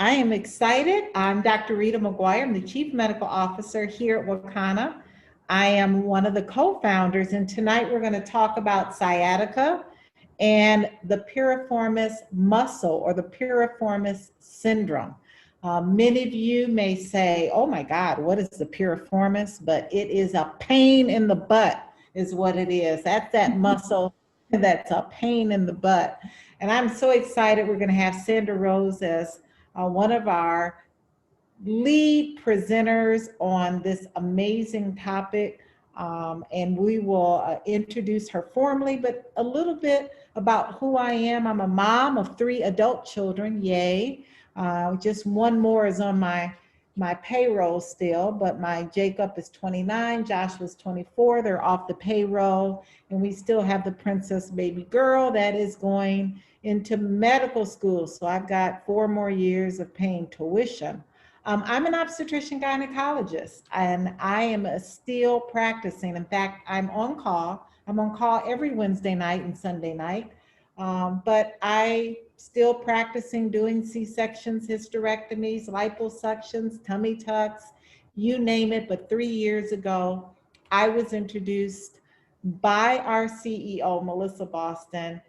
I am excited. I'm Dr. Rita McGuire. I'm the Chief Medical Officer here at Wakanna. I am one of the co-founders, and tonight we're going to talk about sciatica and the Piriformis Muscle or the Piriformis Syndrome. Many of you may say, oh my God, what is the Piriformis? But it is a pain in the butt is what it is. That's that muscle that's a pain in the butt. And I'm so excited. We're going to have Cassandra Rose as one of our lead presenters on this amazing topic. And we will introduce her formally, but a little bit about who I am. I'm a mom of 3 adult children, yay. Just one more is on my payroll still, but my Jacob is 29, Josh was 24, they're off the payroll, and we still have the princess baby girl that is going into medical school. So I've got 4 more years of paying tuition. I'm an obstetrician gynecologist, and I am still practicing. In fact, I'm on call. I'm on call every Wednesday night and Sunday night, but I still practicing doing C-sections, hysterectomies, liposuctions, tummy tucks, you name it. But 3 years ago, I was introduced by our CEO, Melissa Boston,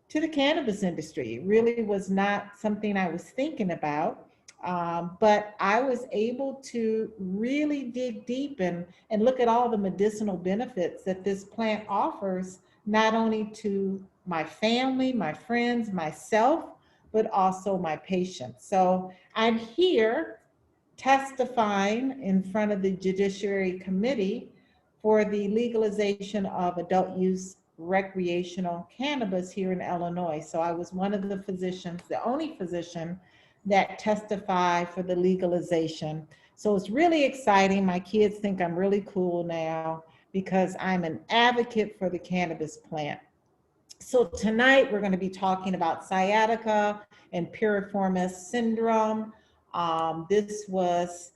to the cannabis industry. It really was not something I was thinking about. But I was able to really dig deep and look at all the medicinal benefits that this plant offers, not only to my family, my friends, myself, but also my patients. So I'm here testifying in front of the Judiciary Committee for the legalization of adult use recreational cannabis here in Illinois. So I was one of the physicians, the only physician that testify for the legalization. So it's really exciting. My kids think I'm really cool now because I'm an advocate for the cannabis plant. So tonight we're going to be talking about sciatica and Piriformis syndrome. This was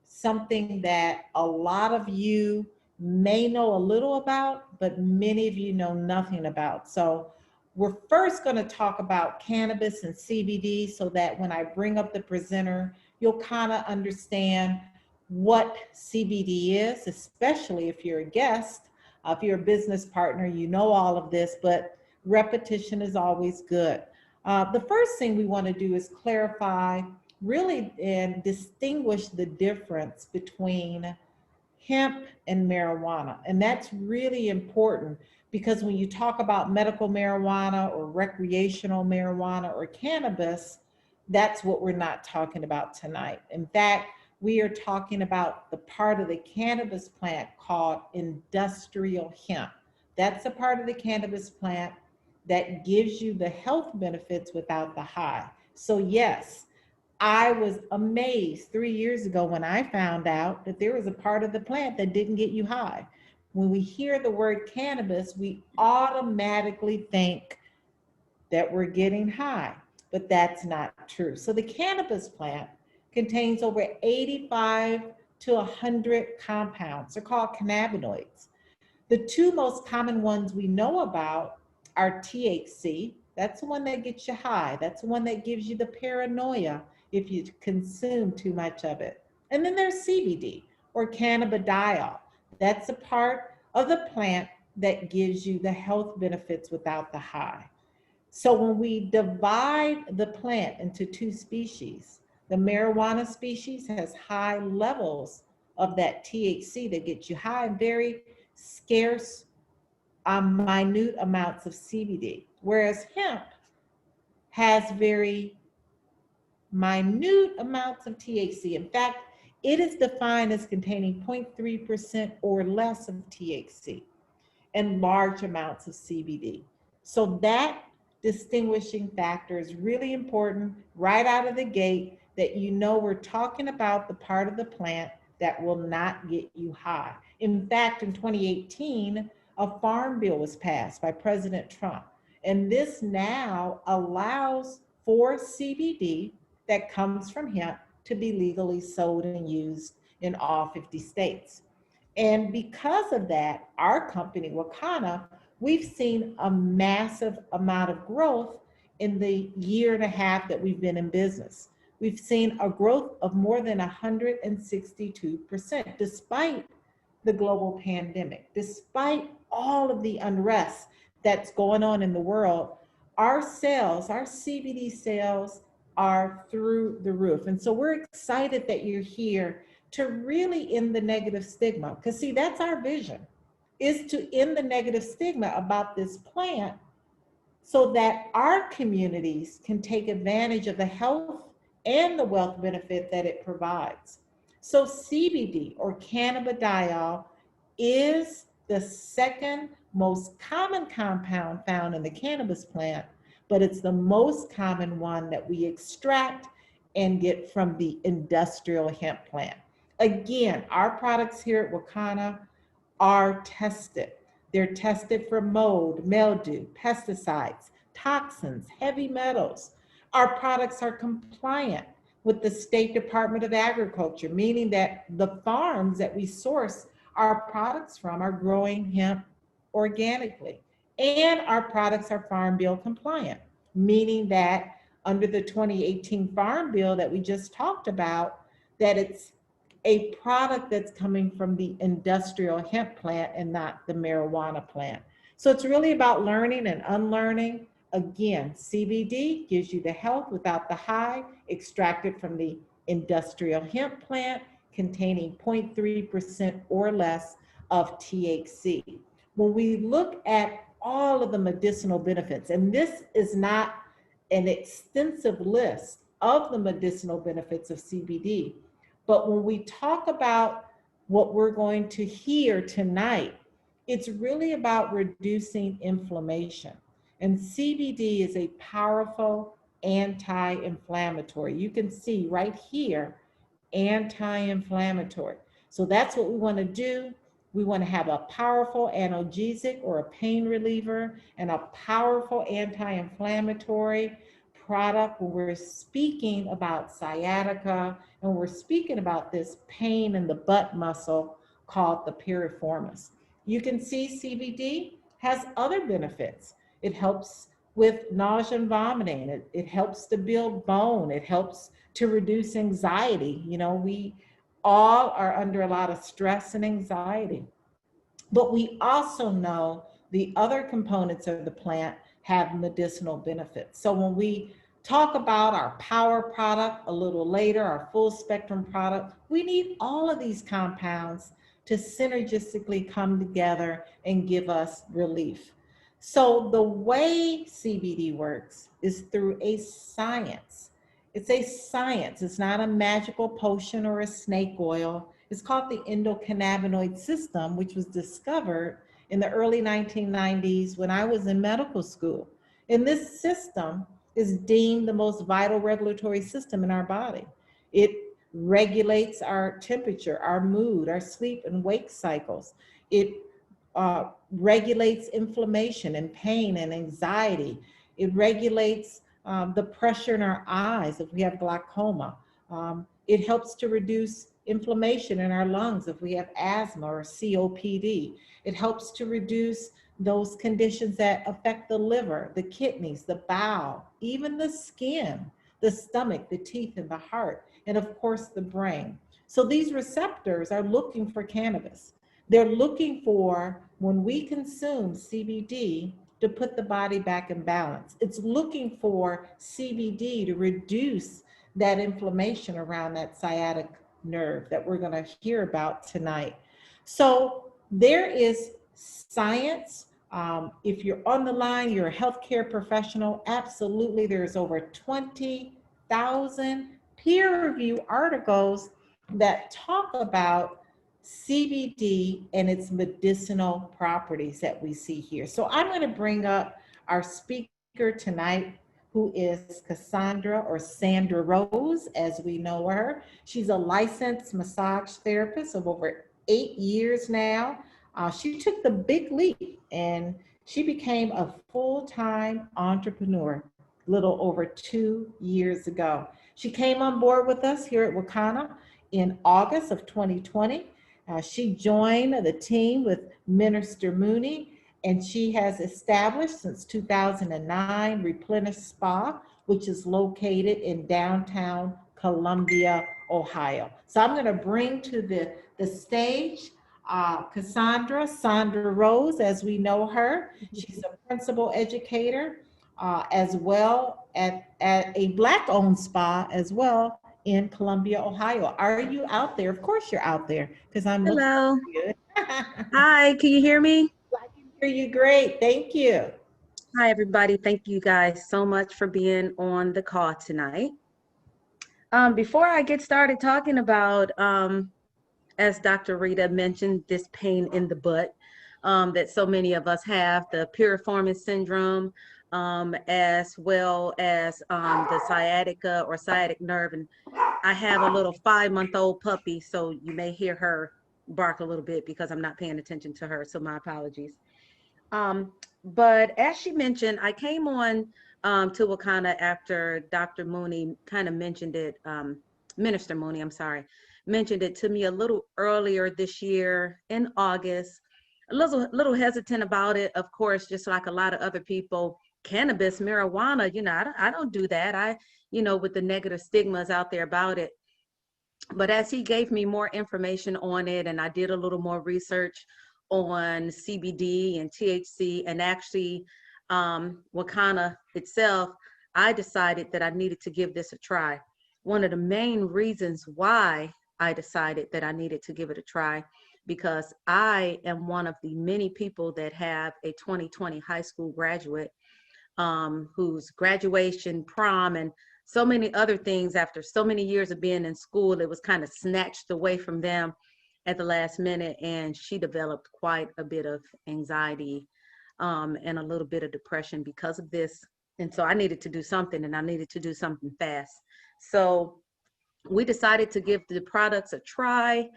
something that a lot of you may know a little about, but many of you know nothing about. So we're first going to talk about cannabis and CBD so that when I bring up the presenter, you'll kind of understand what CBD is, especially if you're a guest. If you're a business partner, you know all of this, but repetition is always good. The first thing we want to do is clarify really and distinguish the difference between hemp and marijuana. And that's really important because when you talk about medical marijuana or recreational marijuana or cannabis, that's what we're not talking about tonight. In fact, we are talking about the part of the cannabis plant called industrial hemp. That's a part of the cannabis plant that gives you the health benefits without the high. So yes, I was amazed 3 years ago when I found out that there was a part of the plant that didn't get you high. When we hear the word cannabis, we automatically think that we're getting high, but that's not true. So the cannabis plant contains over 85 to 100 compounds. They're called cannabinoids. The 2 most common ones we know about are THC. That's the one that gets you high. That's the one that gives you the paranoia if you consume too much of it. And then there's CBD or cannabidiol. That's a part of the plant that gives you the health benefits without the high. So when we divide the plant into 2 species, the marijuana species has high levels of that THC that gets you high and very scarce, minute amounts of CBD, whereas hemp has very minute amounts of THC. In fact, it is defined as containing 0.3% or less of THC and large amounts of CBD. So that distinguishing factor is really important right out of the gate, that you know we're talking about the part of the plant that will not get you high. In fact, in 2018, a farm bill was passed by President Trump, and this now allows for CBD that comes from hemp to be legally sold and used in all 50 states. And because of that, our company, Wakanna, we've seen a massive amount of growth in the 1.5 years that we've been in business. we've seen a growth of more than 162%, despite the global pandemic, despite all of the unrest that's going on in the world. Our sales, our CBD sales are through the roof. And so we're excited that you're here to really end the negative stigma. Because see, that's our vision, is to end the negative stigma about this plant so that our communities can take advantage of the health and the wealth benefit that it provides. So CBD, or cannabidiol, is the second most common compound found in the cannabis plant, but it's the most common one that we extract and get from the industrial hemp plant. Again, our products here at Wakanna are tested. They're tested for mold, mildew, pesticides, toxins, heavy metals. Our products are compliant with the State Department of Agriculture, meaning that the farms that we source our products from are growing hemp organically. And our products are Farm Bill compliant, meaning that under the 2018 Farm Bill that we just talked about, that it's a product that's coming from the industrial hemp plant and not the marijuana plant. So it's really about learning and unlearning. Again, CBD gives you the health without the high, extracted from the industrial hemp plant, containing 0.3% or less of THC. When we look at all of the medicinal benefits, and this is not an extensive list of the medicinal benefits of CBD, but when we talk about what we're going to hear tonight, it's really about reducing inflammation. And CBD is a powerful anti-inflammatory. You can see right here, anti-inflammatory. So that's what we want to do. We want to have a powerful analgesic or a pain reliever and a powerful anti-inflammatory product when we're speaking about sciatica and we're speaking about this pain in the butt muscle called the piriformis. You can see CBD has other benefits. It helps with nausea and vomiting. It helps to build bone. It helps to reduce anxiety. You know, we all are under a lot of stress and anxiety. But we also know the other components of the plant have medicinal benefits. So when we talk about our power product a little later, our full spectrum product, we need all of these compounds to synergistically come together and give us relief. So the way CBD works is through a science. It's a science. It's not a magical potion or a snake oil. It's called the endocannabinoid system, which was discovered in the early 1990s when I was in medical school. And this system is deemed the most vital regulatory system in our body. It regulates our temperature, our mood, our sleep and wake cycles. It regulates inflammation and pain and anxiety. It regulates the pressure in our eyes if we have glaucoma. It helps to reduce inflammation in our lungs if we have asthma or COPD. It helps to reduce those conditions that affect the liver, the kidneys, the bowel, even the skin, the stomach, the teeth, and the heart, and of course the brain. So these receptors are looking for cannabis. They're looking for, when we consume CBD, to put the body back in balance. It's looking for CBD to reduce that inflammation around that sciatic nerve that we're going to hear about tonight. So there is science. If you're on the line, you're a healthcare professional, absolutely. There's over 20,000 peer-reviewed articles that talk about CBD and its medicinal properties that we see here. So I'm going to bring up our speaker tonight, who is Cassandra, or Sandra Rose, as we know her. She's a licensed massage therapist of over 8 years now. She took the big leap and she became a full-time entrepreneur a little over 2 years ago. She came on board with us here at Wakanna in August of 2020. She joined the team with Minister Mooney, and she has established since 2009 Replenish Spa, which is located in downtown Columbia, Ohio. So I'm going to bring to the stage Cassandra, Sandra Rose, as we know her. She's a principal educator as well at a Black-owned spa as well in Columbia, Ohio. Are you out there? Of course you're out there because I'm looking Hello. at you. Hi, can you hear me? I can hear you great. Thank you. Hi, everybody. Thank you guys so much for being on the call tonight. Before I get started talking about, as Dr. Rita mentioned, this pain in the butt that so many of us have, the Piriformis Syndrome, as well as the sciatica or sciatic nerve. And I have a little 5-month-old puppy, so you may hear her bark a little bit because I'm not paying attention to her, so my apologies. But as she mentioned, I came on to Wakanna after Dr. Mooney kind of mentioned it, Minister Mooney, I'm sorry, mentioned it to me a little earlier this year in August. A little hesitant about it, of course, just like a lot of other people. Cannabis, marijuana, you know, I don't do that. With the negative stigmas out there about it. But as he gave me more information on it, and I did a little more research on CBD and THC, and actually Wakanna itself, I decided that I needed to give this a try. One of the main reasons why I decided that I needed to give it a try, because I am one of the many people that have a 2020 high school graduate whose graduation, prom, and so many other things after so many years of being in school, it was kind of snatched away from them at the last minute, and she developed quite a bit of anxiety and a little bit of depression because of this. And so I needed to do something, and I needed to do something fast. So we decided to give the products a try,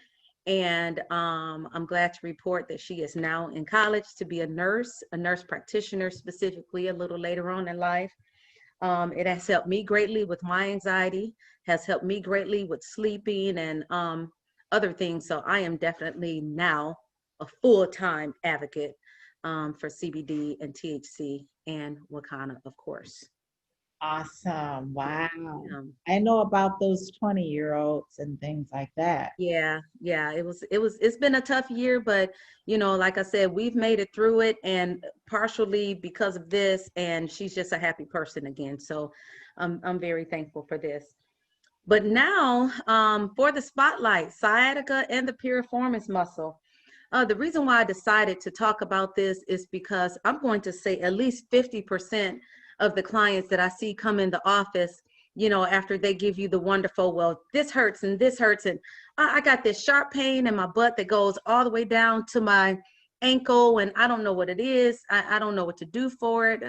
and I'm glad to report that she is now in college to be a nurse practitioner specifically a little later on in life. It has helped me greatly with my anxiety, has helped me greatly with sleeping and other things. So I am definitely now a full-time advocate for CBD and THC and Wakanna, of course. Awesome. Wow. I know about those 20-year-olds and things like that. Yeah. It's been a tough year, but like I said, we've made it through it, and partially because of this, and she's just a happy person again. So I'm very thankful for this. But now for the spotlight, sciatica and the piriformis muscle. The reason why I decided to talk about this is because I'm going to say at least 50% of the clients that I see come in the office, after they give you the wonderful, well, this hurts and this hurts, and I got this sharp pain in my butt that goes all the way down to my ankle, and I don't know what it is. I don't know what to do for it.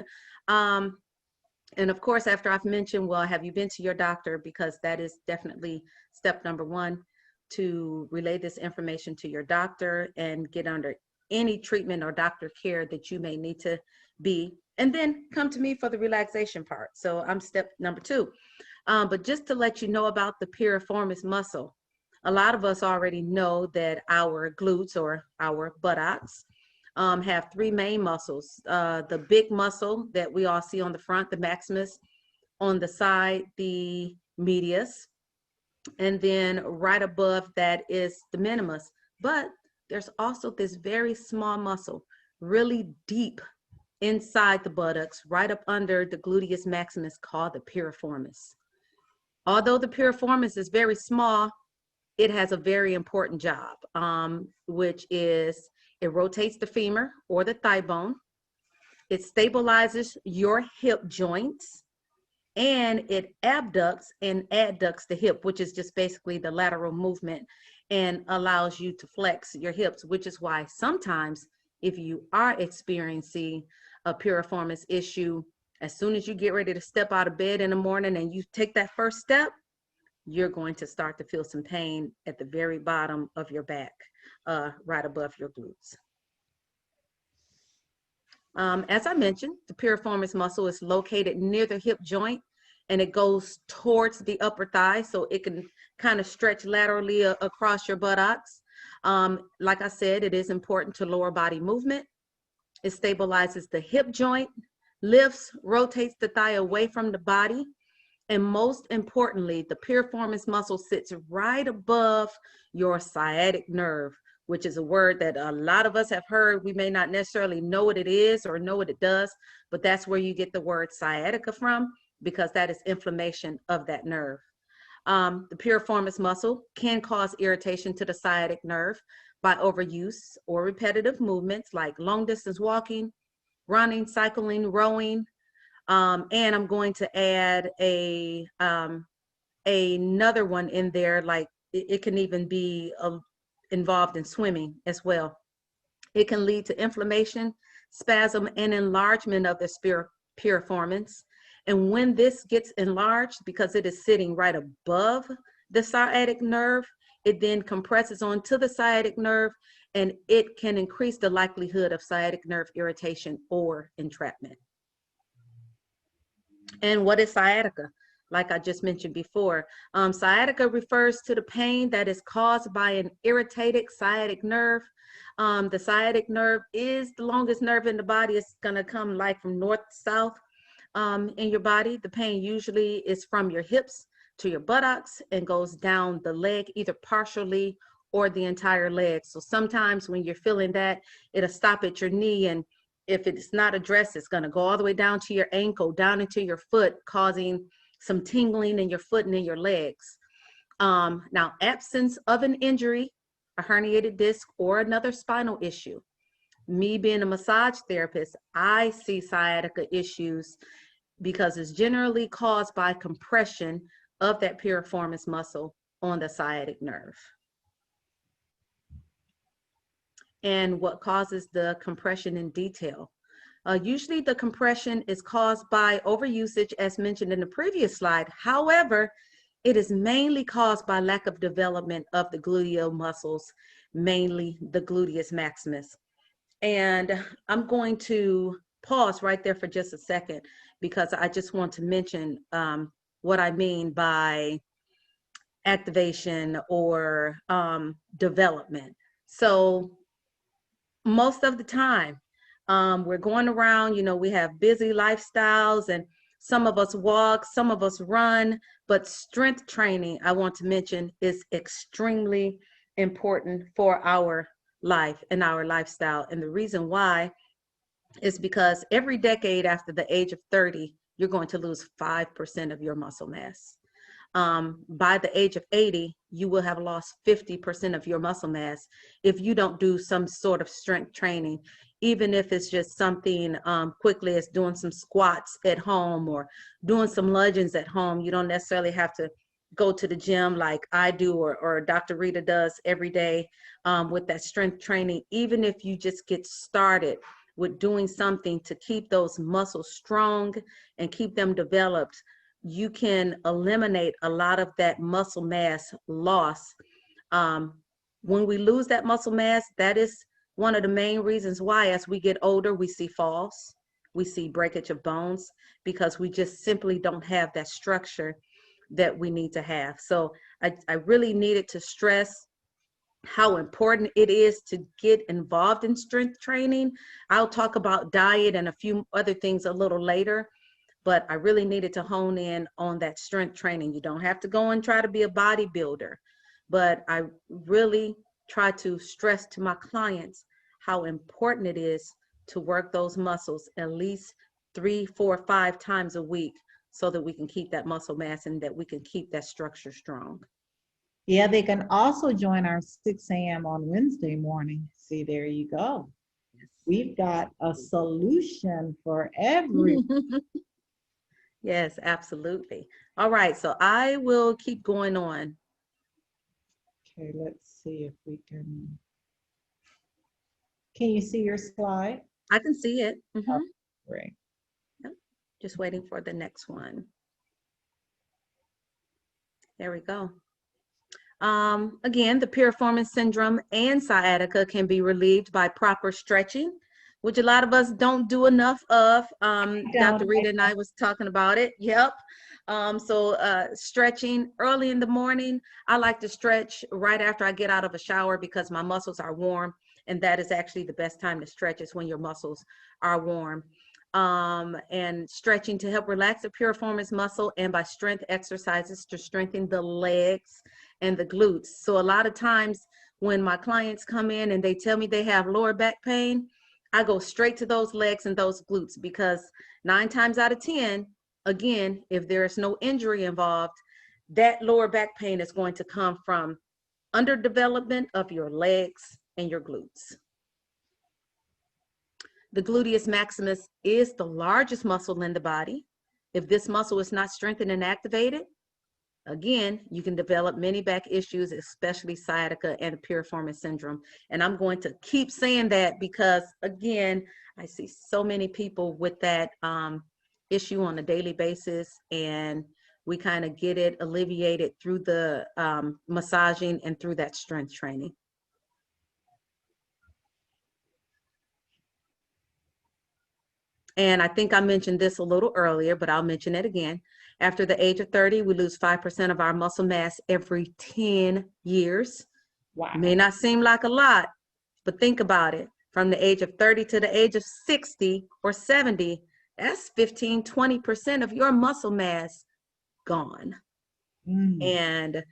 And of course, after I've mentioned, well, have you been to your doctor? Because that is definitely step number one, to relay this information to your doctor and get under any treatment or doctor care that you may need to be, and then come to me for the relaxation part. So I'm step number two. But just to let you know about the piriformis muscle, a lot of us already know that our glutes or our buttocks have three main muscles. The big muscle that we all see on the front, the maximus, on the side, the medius, and then right above that is the minimus. But there's also this very small muscle, really deep inside the buttocks, right up under the gluteus maximus, called the piriformis. Although the piriformis is very small, it has a very important job, which is it rotates the femur or the thigh bone. It stabilizes your hip joints, and it abducts and adducts the hip, which is just basically the lateral movement, and allows you to flex your hips, which is why sometimes if you are experiencing a piriformis issue, as soon as you get ready to step out of bed in the morning and you take that first step, you're going to start to feel some pain at the very bottom of your back, right above your glutes. As I mentioned, the piriformis muscle is located near the hip joint, and it goes towards the upper thigh, so it can kind of stretch laterally across your buttocks. Like I said, it is important to lower body movement. It stabilizes the hip joint, lifts, rotates the thigh away from the body, And most importantly, the piriformis muscle sits right above your sciatic nerve, which is a word that a lot of us have heard. We may not necessarily know what it is or know what it does, but that's where you get the word sciatica from, because that is inflammation of that nerve. The piriformis muscle can cause irritation to the sciatic nerve by overuse or repetitive movements like long distance walking, running, cycling, rowing. And I'm going to add another one in there, like it can even be involved in swimming as well. It can lead to inflammation, spasm, and enlargement of the piriformis. And when this gets enlarged, because it is sitting right above the sciatic nerve, it then compresses onto the sciatic nerve, and it can increase the likelihood of sciatic nerve irritation or entrapment. And what is sciatica? Like I just mentioned before, sciatica refers to the pain that is caused by an irritated sciatic nerve. The sciatic nerve is the longest nerve in the body. It's going to come like from north to south in your body. The pain usually is from your hips to your buttocks and goes down the leg, either partially or the entire leg. So sometimes when you're feeling that, it'll stop at your knee, and if it's not addressed, it's going to go all the way down to your ankle, down into your foot, causing some tingling in your foot and in your legs. Now, absence of an injury, a herniated disc, or another spinal issue. Me being a massage therapist, I see sciatica issues because it's generally caused by compression of that piriformis muscle on the sciatic nerve. And what causes the compression in detail? Usually the compression is caused by overusage, as mentioned in the previous slide. However, it is mainly caused by lack of development of the gluteal muscles, mainly the gluteus maximus. And I'm going to pause right there for just a second, because I just want to mention what I mean by activation or development. So most of the time, we're going around, we have busy lifestyles, and some of us walk, some of us run, but strength training, I want to mention, is extremely important for our life and our lifestyle. And the reason why is because every decade after the age of 30, you're going to lose 5% of your muscle mass. By the age of 80, you will have lost 50% of your muscle mass if you don't do some sort of strength training, even if it's just something quickly as doing some squats at home or doing some lunges at home. You don't necessarily have to go to the gym like I do or Dr. Rita does every day with that strength training. Even if you just get started with doing something to keep those muscles strong and keep them developed, you can eliminate a lot of that muscle mass loss. When we lose that muscle mass, that is one of the main reasons why as we get older, we see falls, we see breakage of bones, because we just simply don't have that structure that we need to have. So I really needed to stress how important it is to get involved in strength training. I'll talk about diet and a few other things a little later, but I really needed to hone in on that strength training. You don't have to go and try to be a bodybuilder, but I really try to stress to my clients how important it is to work those muscles at least 3, 4, 5 times a week so that we can keep that muscle mass and that we can keep that structure strong. Yeah, they can also join our 6 a.m. on Wednesday morning. See, there you go. We've got a solution for everyone. Yes, absolutely. All right, so I will keep going on. Okay, let's see if we can. Can you see your slide? I can see it. Oh, great. Yep. Just waiting for the next one. There we go. Again, the Piriformis Syndrome and sciatica can be relieved by proper stretching, which a lot of us don't do enough of. Dr. Rita and I was talking about it. Yep. So stretching early in the morning. I like to stretch right after I get out of a shower because my muscles are warm, and that is actually the best time to stretch is when your muscles are warm. and stretching to help relax the piriformis muscle, and by strength exercises to strengthen the legs and the glutes. So a lot of times when my clients come in and they tell me they have lower back pain, I go straight to those legs and those glutes, because 9 times out of 10, again, if there's no injury involved, that lower back pain is going to come from underdevelopment of your legs and your glutes. The gluteus maximus is the largest muscle in the body. If this muscle is not strengthened and activated, again, you can develop many back issues, especially sciatica and piriformis syndrome. And I'm going to keep saying that because, again, I see so many people with that issue on a daily basis, and we kind of get it alleviated through the massaging and through that strength training. And I think I mentioned this a little earlier, but I'll mention it again. After the age of 30, we lose 5% of our muscle mass every 10 years. Wow. May not seem like a lot, but think about it. From the age of 30 to the age of 60 or 70, that's 15–20% of your muscle mass gone. And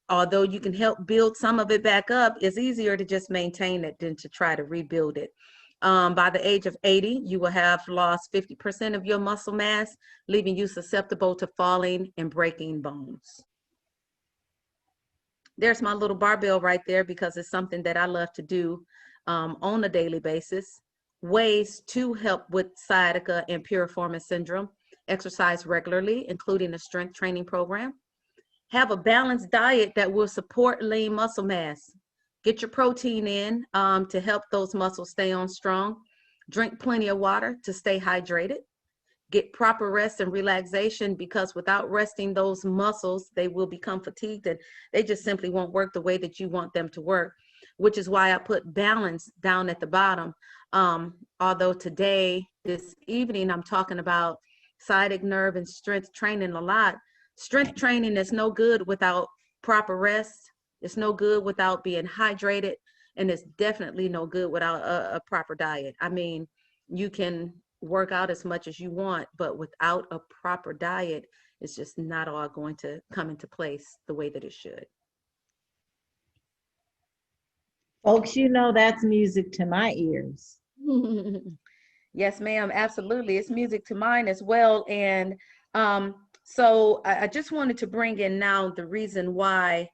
although you can help build some of it back up, it's easier to just maintain it than to try to rebuild it. By the age of 80, you will have lost 50% of your muscle mass, leaving you susceptible to falling and breaking bones. There's my little barbell right there, because it's something that I love to do on a daily basis. Ways to help with sciatica and piriformis syndrome: exercise regularly, including a strength training program. Have a balanced diet that will support lean muscle mass. Get your protein in to help those muscles stay on strong. Drink plenty of water to stay hydrated. Get proper rest and relaxation, because without resting those muscles, they will become fatigued and they just simply won't work the way that you want them to work, which is why I put balance down at the bottom. Although today, this evening, I'm talking about sciatic nerve and strength training a lot. Strength training is no good without proper rest. It's no good without being hydrated, and it's definitely no good without a proper diet. I mean, you can work out as much as you want, but without a proper diet, it's just not all going to come into place the way that it should. Folks, you know that's music to my ears. Yes, ma'am, absolutely. It's music to mine as well. And so I just wanted to bring in now the reason why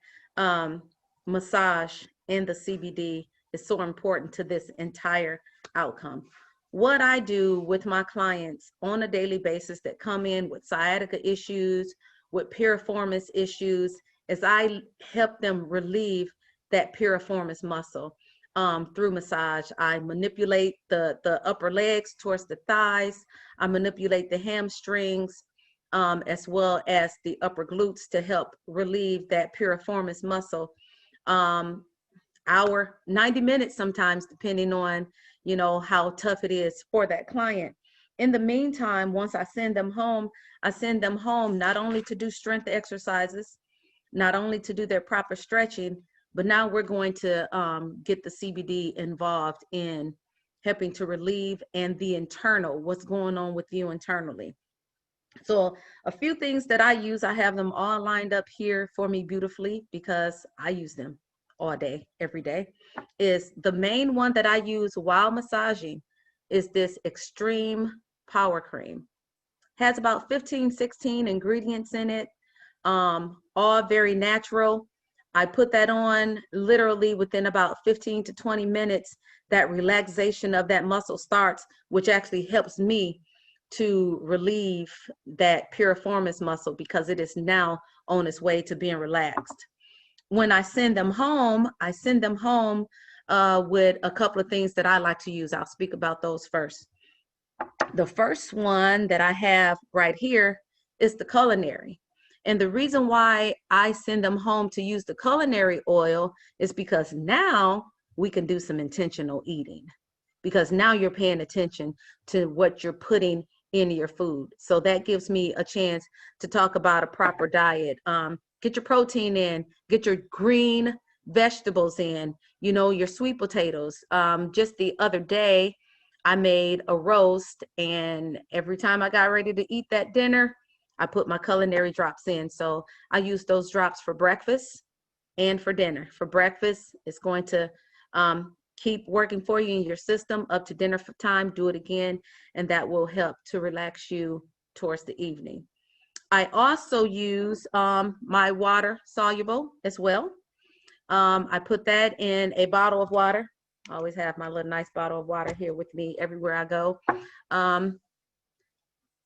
massage and the CBD is so important to this entire outcome. What I do with my clients on a daily basis that come in with sciatica issues, with piriformis issues, is I help them relieve that piriformis muscle through massage. I manipulate the upper legs towards the thighs. I manipulate the hamstrings, as well as the upper glutes to help relieve that piriformis muscle. Hour, 90 minutes sometimes, depending on, you know, how tough it is for that client. In the meantime, once I send them home not only to do strength exercises, not only to do their proper stretching, but now we're going to get the CBD involved in helping to relieve and the internal, what's going on with you internally. So a few things that I use, I have them all lined up here for me beautifully because I use them all day, every day. Is the main one that I use while massaging is this Extreme Power Cream. Has about 15–16 ingredients in it, all very natural. I put that on literally within about 15 to 20 minutes. That relaxation of that muscle starts, which actually helps me to relieve that piriformis muscle because it is now on its way to being relaxed. When I send them home, with a couple of things that I like to use. I'll speak about those first. The first one that I have right here is the Culinary. And the reason why I send them home to use the Culinary oil is because now we can do some intentional eating, because now you're paying attention to what you're putting in your food. So that gives me a chance to talk about a proper diet. Get your protein in, get your green vegetables in, you know, your sweet potatoes. Just the other day, I made a roast, and every time I got ready to eat that dinner, I put my culinary drops in. So I use those drops for breakfast and for dinner. For breakfast, it's going to keep working for you in your system up to dinner time. Do it again, and that will help to relax you towards the evening. I also use my Water-Soluble as well. I put that in a bottle of water. I always have my little nice bottle of water here with me everywhere I go.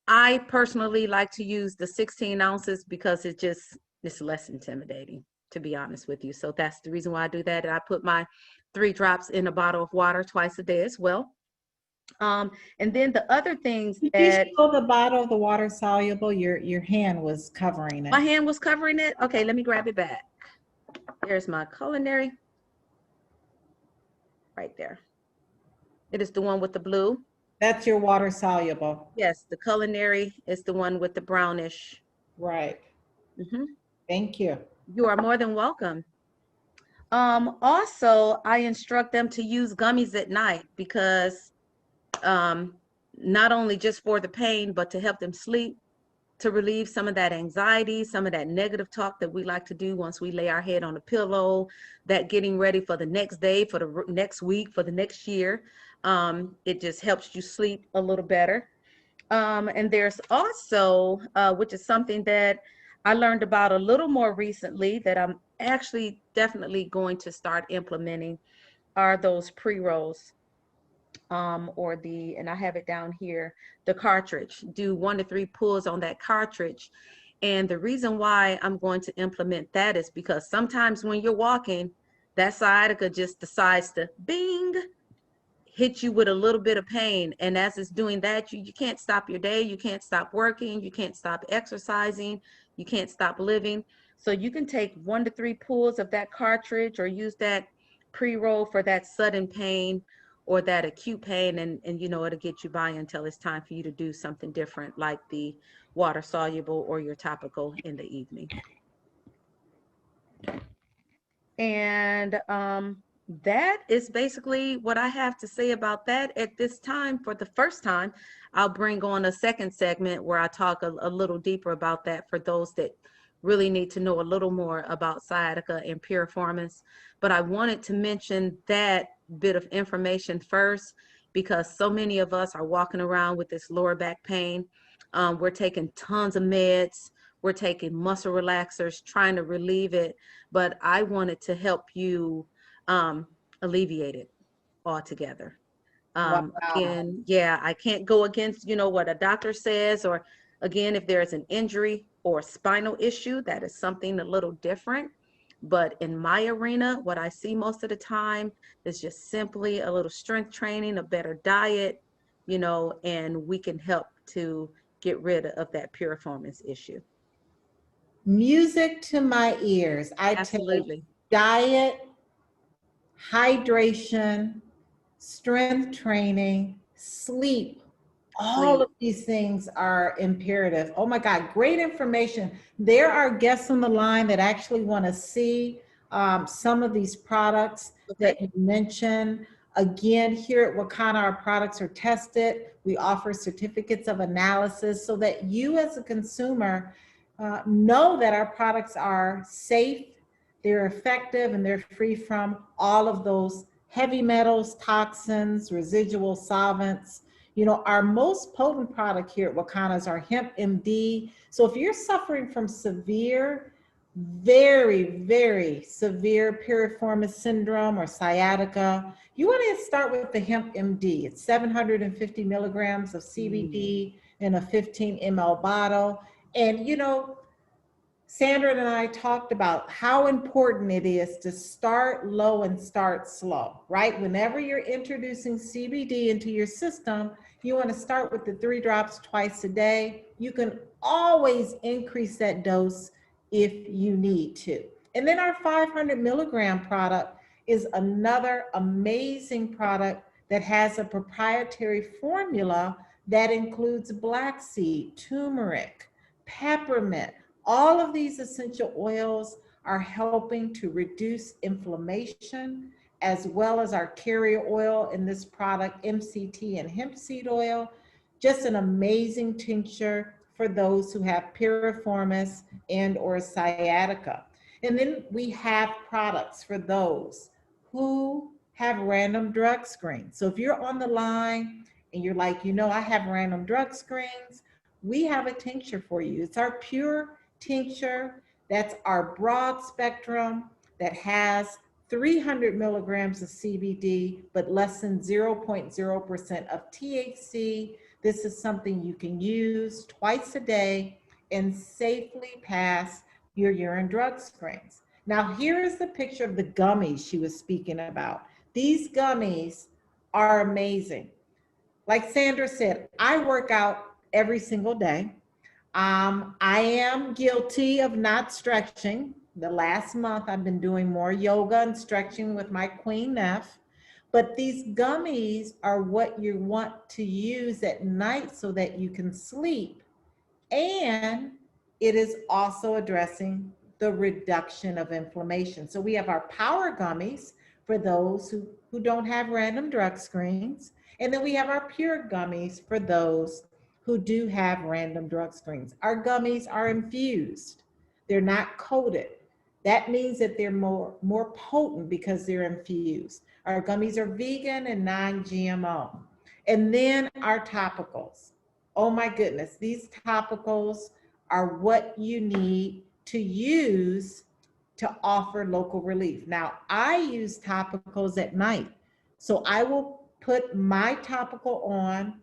I personally like to use the 16 ounces because it's less intimidating, to be honest with you. So that's the reason why I do that. And I put my 3 drops in a bottle of water twice a day as well. And then the other things Did that— you show the bottle of the Water-Soluble? Your hand was covering it. my hand was covering it. Okay, let me grab it back. There's my culinary right there. It is the one with the blue. That's your Water-Soluble. Yes, the culinary is the one with the brownish. Right. Mm-hmm. Thank you. You are more than welcome. Also, I instruct them to use gummies at night because not only just for the pain, but to help them sleep, to relieve some of that anxiety, some of that negative talk that we like to do once we lay our head on a pillow, that getting ready for the next day, for the next week, for the next year. It just helps you sleep a little better. And there's also, which is something that I learned about a little more recently that I'm actually definitely going to start implementing, are those pre-rolls. And I have it down here, the cartridge. Do 1 to 3 pulls on that cartridge. And the reason why I'm going to implement that is because sometimes when you're walking, that sciatica just decides to bing, hit you with a little bit of pain. And as it's doing that, you can't stop your day, you can't stop working, you can't stop exercising, you can't stop living. So you can take 1 to 3 pulls of that cartridge or use that pre-roll for that sudden pain or that acute pain, and you know, it'll get you by until it's time for you to do something different, like the Water-Soluble or your topical in the evening. And that is basically what I have to say about that at this time. For the first time, I'll bring on a second segment where I talk a little deeper about that for those that really need to know a little more about sciatica and piriformis. But I wanted to mention that bit of information first because so many of us are walking around with this lower back pain. We're taking tons of meds. We're taking muscle relaxers, trying to relieve it. But I wanted to help you alleviate it altogether. Wow. Again, yeah, I can't go against, you know, what a doctor says, or again, if there's an injury or spinal issue, that is something a little different. But in my arena, what I see most of the time is just simply a little strength training, a better diet, you know, and we can help to get rid of that piriformis issue. Music to my ears. I Absolutely. take diet, hydration, strength training, sleep. All of these things are imperative. Oh my God, great information. There are guests on the line that actually want to see some of these products that you mentioned. Again, here at Wakanna, our products are tested. We offer certificates of analysis so that you as a consumer know that our products are safe, they're effective, and they're free from all of those heavy metals, toxins, residual solvents. You know, our most potent product here at Wakanna is our Hemp Md. So if you're suffering from severe, very, very severe Piriformis Syndrome or sciatica, you want to start with the Hemp Md. It's 750 milligrams of CBD in a 15 ml bottle. And, you know, Sandra and I talked about how important it is to start low and start slow, right? Whenever you're introducing CBD into your system, you want to start with the 3 drops twice a day. You can always increase that dose if you need to. And then our 500 milligram product is another amazing product that has a proprietary formula that includes black seed, turmeric, peppermint. All of these essential oils are helping to reduce inflammation as well as our carrier oil in this product, MCT and hemp seed oil. Just an amazing tincture for those who have piriformis and or sciatica. And then we have products for those who have random drug screens. So if you're on the line and you're like, you know, I have random drug screens, we have a tincture for you. It's our pure tincture. That's our broad spectrum that has 300 milligrams of CBD, but less than 0.0% of THC. This is something you can use twice a day and safely pass your urine drug screens. Now, here is the picture of the gummies she was speaking about. These gummies are amazing. Like Sandra said, I work out every single day. I am guilty of not stretching. The last month, I've been doing more yoga and stretching with my Queen F. But these gummies are what you want to use at night so that you can sleep. And it is also addressing the reduction of inflammation. So we have our power gummies for those who don't have random drug screens. And then we have our pure gummies for those who do have random drug screens. Our gummies are infused. They're not coated. That means that they're more potent because they're infused. Our gummies are vegan and non-GMO. And then our topicals. Oh my goodness, these topicals are what you need to use to offer local relief. Now, I use topicals at night. So I will put my topical on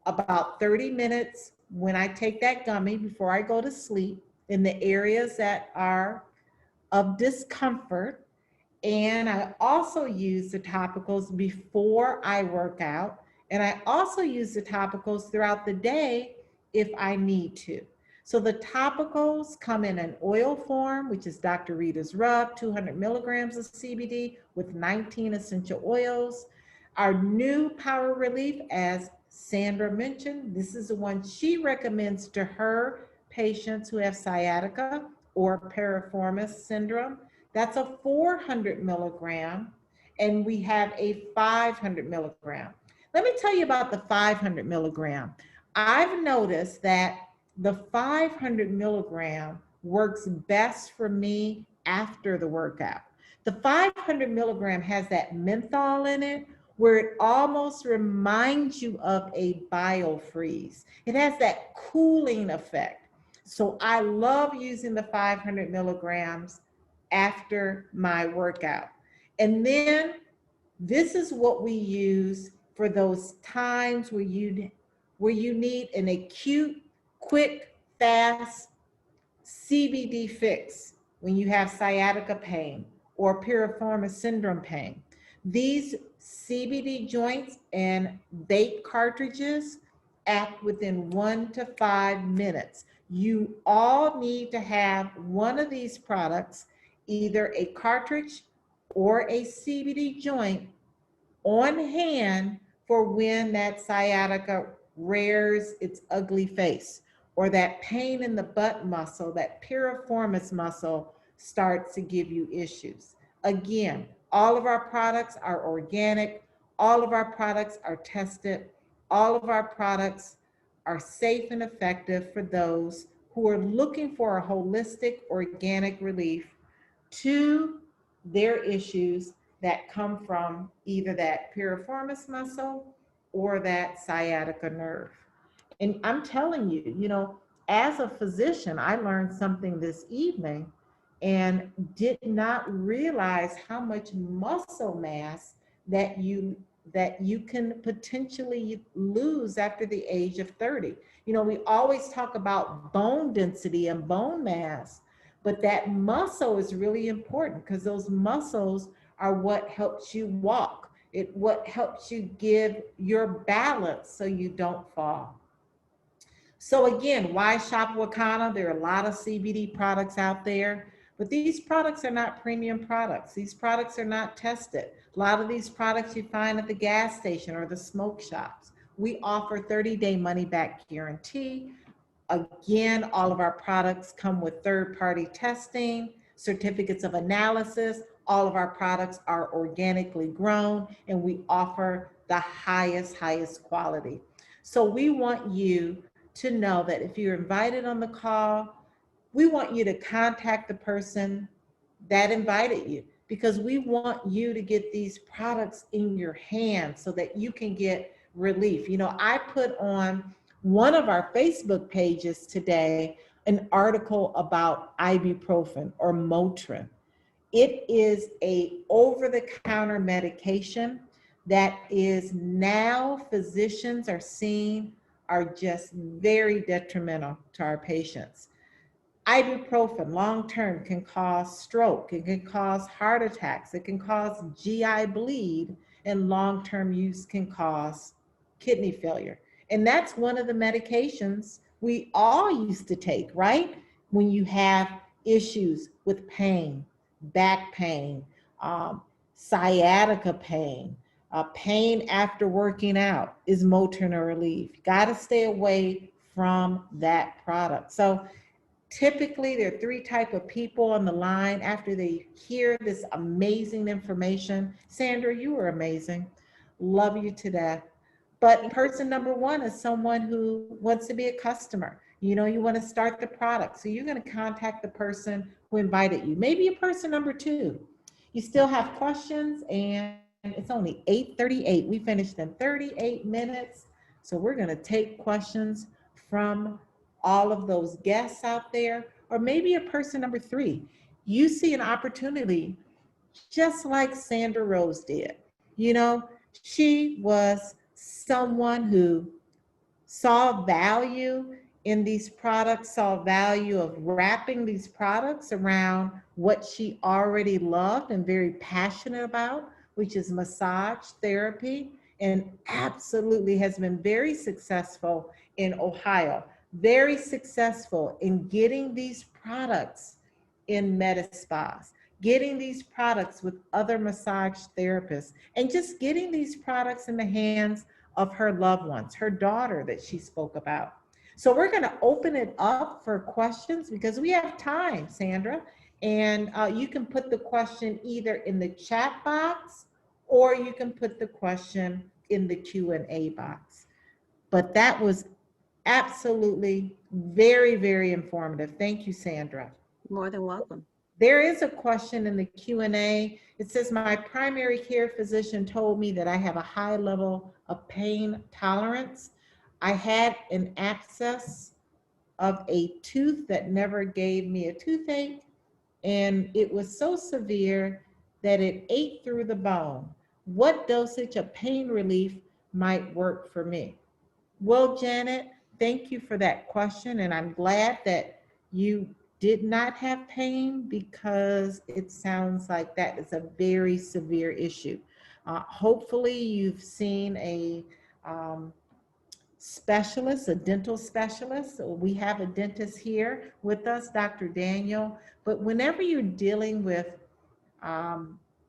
about 30 minutes when I take that gummy before I go to sleep in the areas that are of discomfort. And I also use the topicals before I work out. And I also use the topicals throughout the day if I need to. So the topicals come in an oil form, which is Dr. Rita's Rub, 200 milligrams of CBD with 19 essential oils. Our new Power Relief, as Sandra mentioned, this is the one she recommends to her patients who have sciatica or Piriformis Syndrome. That's a 400 milligram, and we have a 500 milligram. Let me tell you about the 500 milligram. I've noticed that the 500 milligram works best for me after the workout. The 500 milligram has that menthol in it where it almost reminds you of a biofreeze. It has that cooling effect. So I love using the 500 milligrams after my workout. And then this is what we use for those times where you need an acute, quick, fast CBD fix when you have sciatica pain or piriformis syndrome pain. These CBD joints and vape cartridges act within 1 to 5 minutes. You all need to have one of these products, either a cartridge or a CBD joint on hand for when that sciatica rears its ugly face, or that pain in the butt muscle, that piriformis muscle starts to give you issues. Again, all of our products are organic, all of our products are tested, all of our products are safe and effective for those who are looking for a holistic organic relief to their issues that come from either that piriformis muscle or that sciatica nerve. And I'm telling you, you know, as a physician, I learned something this evening and did not realize how much muscle mass that you can potentially lose after the age of 30. You know, we always talk about bone density and bone mass, but that muscle is really important because those muscles are what helps you walk. What helps you give your balance so you don't fall. So again, why shop Wakanna? There are a lot of CBD products out there, but these products are not premium products. These products are not tested. A lot of these products you find at the gas station or the smoke shops. We offer 30-day money-back guarantee. Again, all of our products come with third-party testing. certificates of analysis. All of our products are organically grown, and we offer the highest quality. So we want you to know that if you're invited on the call, we want you to contact the person that invited you, because we want you to get these products in your hands so that you can get relief. You know, I put on one of our Facebook pages today an article about ibuprofen or Motrin. It is a over-the-counter medication that is now physicians are seeing are just very detrimental to our patients. Ibuprofen long-term can cause stroke, it can cause heart attacks, it can cause GI bleed, and long-term use can cause kidney failure. And that's one of the medications we all used to take, right? When you have issues with pain, back pain, sciatica pain, pain after working out is Motrin or Relief. Got to stay away from that product. So typically, there are three types of people on the line after they hear this amazing information. Sandra, you were amazing. Love you to death. But person number one is someone who wants to be a customer. You know, you want to start the product. So you're going to contact the person who invited you. Maybe a person number two. You still have questions, and it's only 8:38. We finished in 38 minutes. So we're going to take questions from all of those guests out there, or maybe a person number three. You see an opportunity just like Sandra Rose did. You know, she was someone who saw value in these products, saw value of wrapping these products around what she already loved and very passionate about, which is massage therapy, and absolutely has been very successful in Ohio, very successful in getting these products in med spas, getting these products with other massage therapists, and just getting these products in the hands of her loved ones, her daughter that she spoke about. So we're going to open it up for questions because we have time, Sandra, and you can put the question either in the chat box or you can put the question in the Q&A box. But that was absolutely very informative. Thank you, Sandra. More than welcome. There is a question in the Q&A. It says, my primary care physician told me that I have a high level of pain tolerance. I had an abscess of a tooth that never gave me a toothache, and it was so severe that it ate through the bone. What dosage of pain relief might work for me? Well, Janet, thank you for that question, and I'm glad that you did not have pain, because it sounds like that is a very severe issue. Hopefully you've seen a specialist, a dental specialist. We have a dentist here with us, Dr. Daniel. But whenever you're dealing with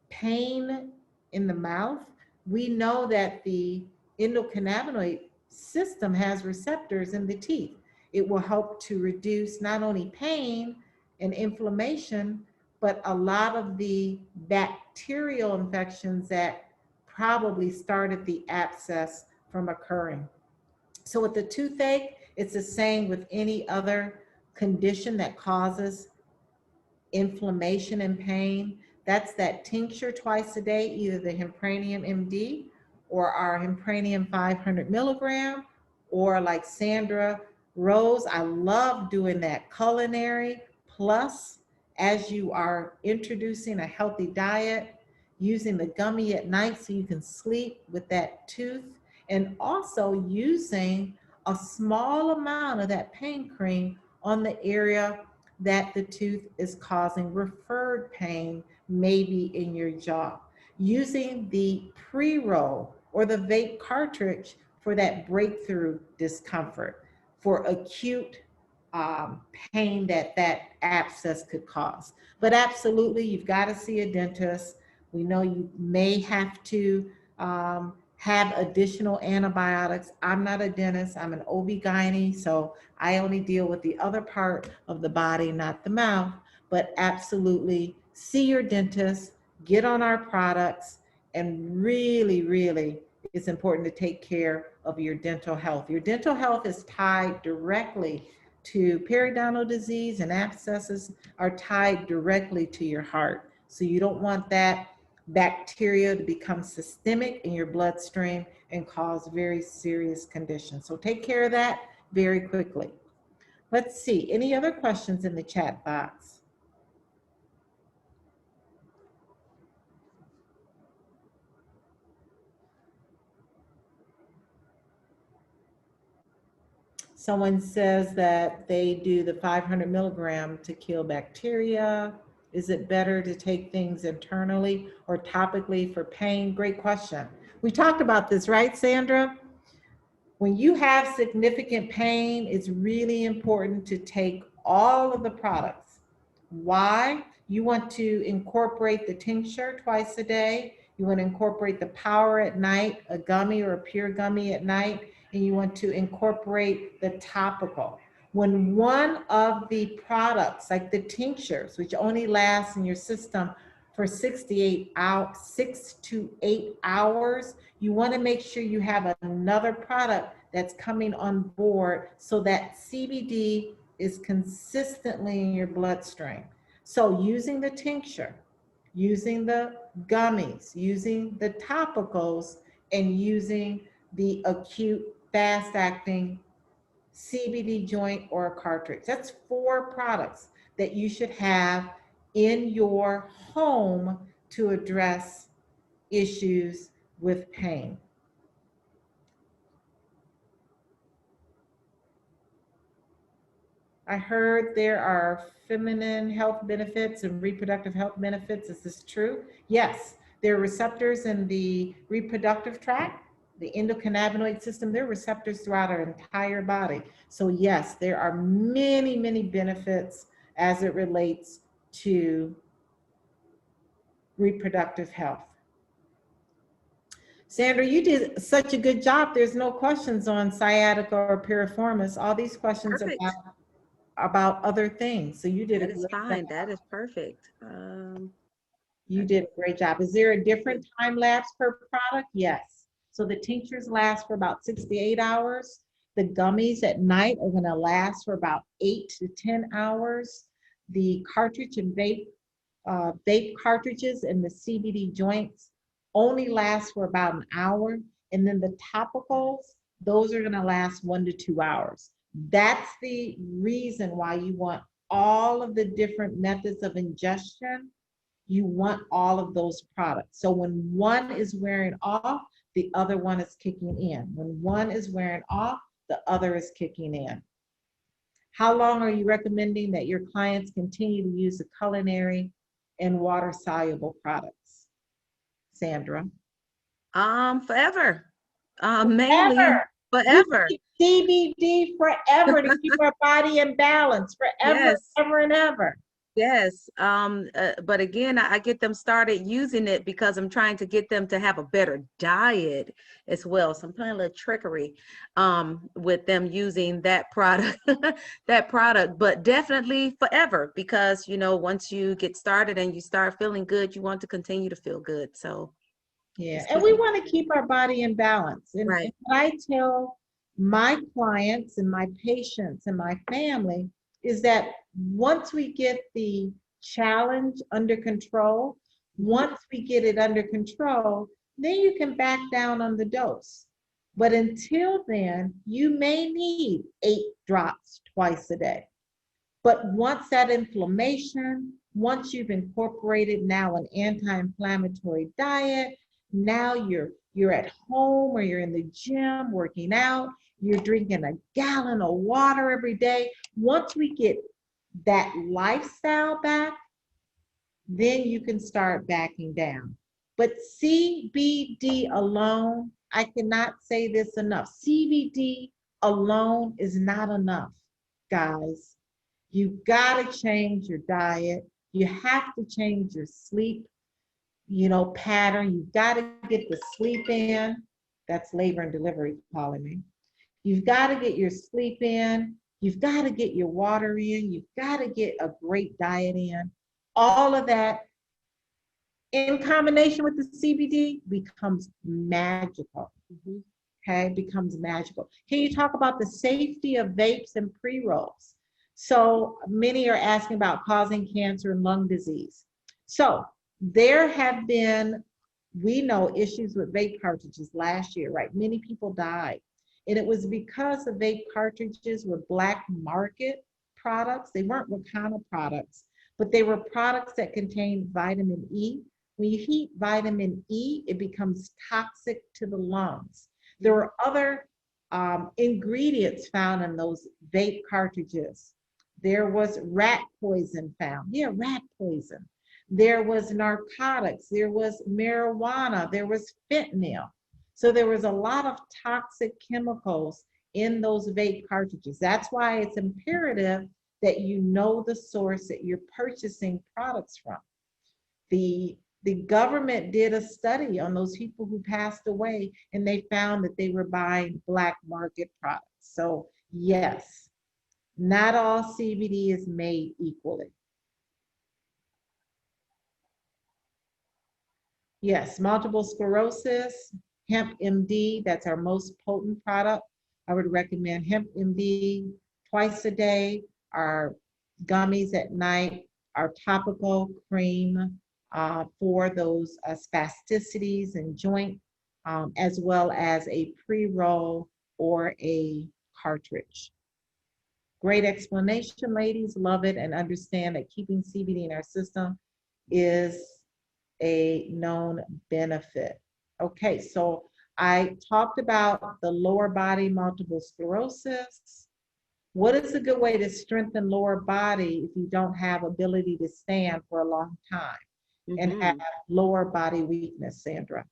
pain in the mouth, we know that the endocannabinoid system has receptors in the teeth. It will help to reduce not only pain and inflammation, but a lot of the bacterial infections that probably started the abscess from occurring. So with the toothache, it's the same with any other condition that causes inflammation and pain. That's that tincture twice a day, either the Hempranium MD or our Hempranium 500 milligram, or like Sandra Rose, I love doing that Culinary Plus as you are introducing a healthy diet, using the gummy at night so you can sleep with that tooth, and also using a small amount of that pain cream on the area that the tooth is causing referred pain, maybe in your jaw. Using the pre-roll or the vape cartridge for that breakthrough discomfort, for acute pain that abscess could cause. But absolutely, you've got to see a dentist. We know you may have to have additional antibiotics. I'm not a dentist, I'm an OB-GYN, so I only deal with the other part of the body, not the mouth. but absolutely see your dentist, get on our products, and really, really, it's important to take care of your dental health. Your dental health is tied directly to periodontal disease, and abscesses are tied directly to your heart. So you don't want that bacteria to become systemic in your bloodstream and cause very serious conditions. So take care of that very quickly. Let's see, any other questions in the chat box? Someone says that they do the 500 milligram to kill bacteria. Is it better to take things internally or topically for pain? Great question. We talked about this, right, Sandra? When you have significant pain, it's really important to take all of the products. Why? You want to incorporate the tincture twice a day. You want to incorporate the power at night, a gummy or a pure gummy at night, and you want to incorporate the topical. When one of the products, like the tinctures, which only last in your system for 6 to 8 hours, you want to make sure you have another product that's coming on board so that CBD is consistently in your bloodstream. So using the tincture, using the gummies, using the topicals, and using the acute fast-acting CBD joint or a cartridge. That's 4 products that you should have in your home to address issues with pain. I heard there are feminine health benefits and reproductive health benefits. Is this true? Yes, there are receptors in the reproductive tract, the endocannabinoid system. There are receptors throughout our entire body. So yes, there are many, many benefits as it relates to reproductive health. Sandra, you did such a good job. There's no questions on sciatica or piriformis. All these questions are about other things. So you did that is fine. job. That is perfect. You did a great job. Is there a different time lapse per product? Yes. So the tinctures last for about 6 to 8 hours. The gummies at night are going to last for about 8 to 10 hours. The cartridge and vape cartridges and the CBD joints only last for about an hour. And then the topicals, those are going to last 1 to 2 hours. That's the reason why you want all of the different methods of ingestion. You want all of those products. So when one is wearing off, the other one is kicking in. When one is wearing off, the other is kicking in. How long are you recommending that your clients continue to use the Culinary and Water-Soluble products, Sandra? Forever. Mainly forever. CBD forever to keep our body in balance, forever, Yes. ever and ever. Yes. But again, I get them started using it because I'm trying to get them to have a better diet as well. So I'm playing a little trickery with them using that product, but definitely forever, because, you know, once you get started and you start feeling good, you want to continue to feel good. So yeah, and we want to keep our body in balance. And, right. and what I tell my clients and my patients and my family is that once we get the challenge under control, once we get it under control, then you can back down on the dose. But until then, you may need 8 drops twice a day. But once that inflammation, once you've incorporated now an anti-inflammatory diet, now you're at home or you're in the gym working out, you're drinking a gallon of water every day. Once we get that lifestyle back, then you can start backing down. But CBD alone, I cannot say this enough. CBD alone is not enough, guys. You've got to change your diet. You have to change your sleep, pattern. You've got to get the sleep in. That's labor and delivery calling me. You've got to get your sleep in. You've got to get your water in. You've got to get a great diet in. All of that in combination with the CBD becomes magical. Mm-hmm. Okay, becomes magical. Can you talk about the safety of vapes and pre-rolls? So many are asking about causing cancer and lung disease. So there have been, we know, issues with vape cartridges last year, right? Many people died. And it was because the vape cartridges were black market products. They weren't Wakanna products, but they were products that contained vitamin E. When you heat vitamin E, it becomes toxic to the lungs. There were other ingredients found in those vape cartridges. There was rat poison found. Yeah, rat poison. There was narcotics. There was marijuana. There was fentanyl. So there was a lot of toxic chemicals in those vape cartridges. That's why it's imperative that you know the source that you're purchasing products from. The government did a study on those people who passed away, and they found that they were buying black market products. So yes, not all CBD is made equally. Yes, multiple sclerosis, Hemp Md, that's our most potent product. I would recommend Hemp Md twice a day, our gummies at night, our topical cream for those spasticities and joint, as well as a pre-roll or a cartridge. Great explanation, ladies. Love it, and understand that keeping CBD in our system is a known benefit. Okay, so I talked about the lower body multiple sclerosis. What is a good way to strengthen lower body if you don't have ability to stand for a long time and have lower body weakness, Sandra?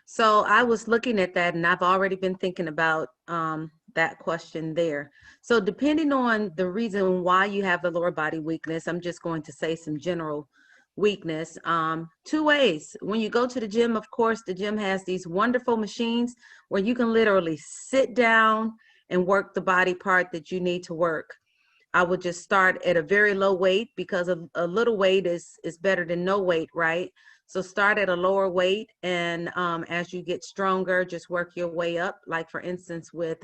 So I was looking at that, and I've already been thinking about that question there. So depending on the reason why you have the lower body weakness, I'm just going to say some general weakness. Two ways. When you go to the gym, of course, the gym has these wonderful machines where you can literally sit down and work the body part that you need to work. I would just start at a very low weight, because a little weight is better than no weight, right? So start at a lower weight, and as you get stronger, just work your way up. Like for instance, with